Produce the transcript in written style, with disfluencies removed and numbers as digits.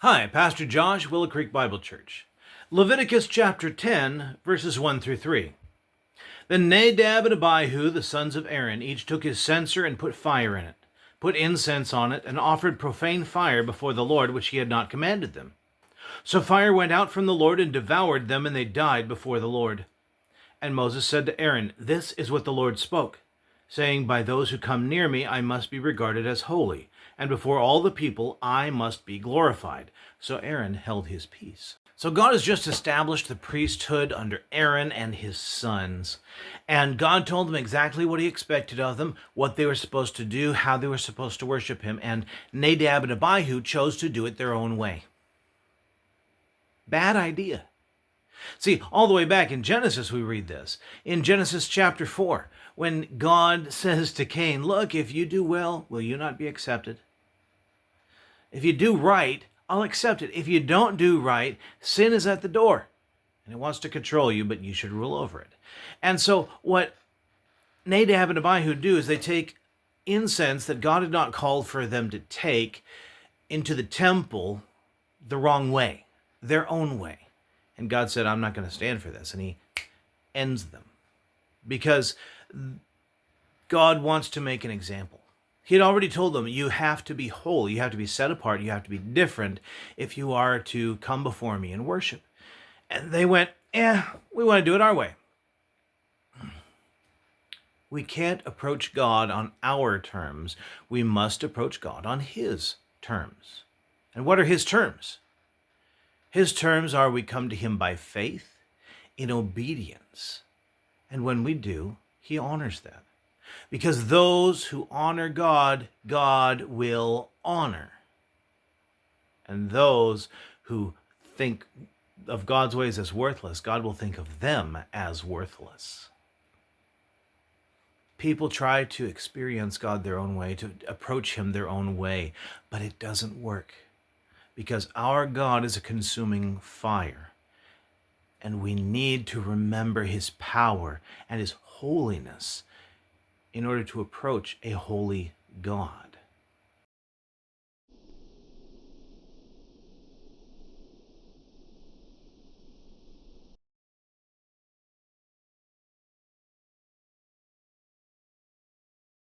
Hi, Pastor Josh, Willow Creek Bible Church. Leviticus chapter 10, verses 1 through 3. Then Nadab and Abihu, the sons of Aaron, each took his censer and put fire in it, put incense on it, and offered profane fire before the Lord, which he had not commanded them. So fire went out from the Lord and devoured them, and they died before the Lord. And Moses said to Aaron, "This is what the Lord spoke, saying, By those who come near me I must be regarded as holy, and before all the people I must be glorified." So Aaron held his peace. So God has just established the priesthood under Aaron and his sons. And God told them exactly what he expected of them, what they were supposed to do, how they were supposed to worship him. And Nadab and Abihu chose to do it their own way. Bad idea. See, all the way back in Genesis, we read this. In Genesis chapter 4, when God says to Cain, "Look, if you do well, will you not be accepted? If you do right, I'll accept it. If you don't do right, sin is at the door, and it wants to control you, but you should rule over it." And so what Nadab and Abihu do is they take incense that God had not called for them to take into the temple the wrong way, their own way. And God said, "I'm not going to stand for this." And he ends them because God wants to make an example. He had already told them, you have to be holy, you have to be set apart, you have to be different if you are to come before me and worship. And they went, we want to do it our way. We can't approach God on our terms. We must approach God on his terms. And what are his terms? His terms are we come to him by faith, in obedience. And when we do, he honors that. Because those who honor God, God will honor. And those who think of God's ways as worthless, God will think of them as worthless. People try to experience God their own way, to approach him their own way, but it doesn't work. Because our God is a consuming fire, and we need to remember his power and his holiness in order to approach a holy God.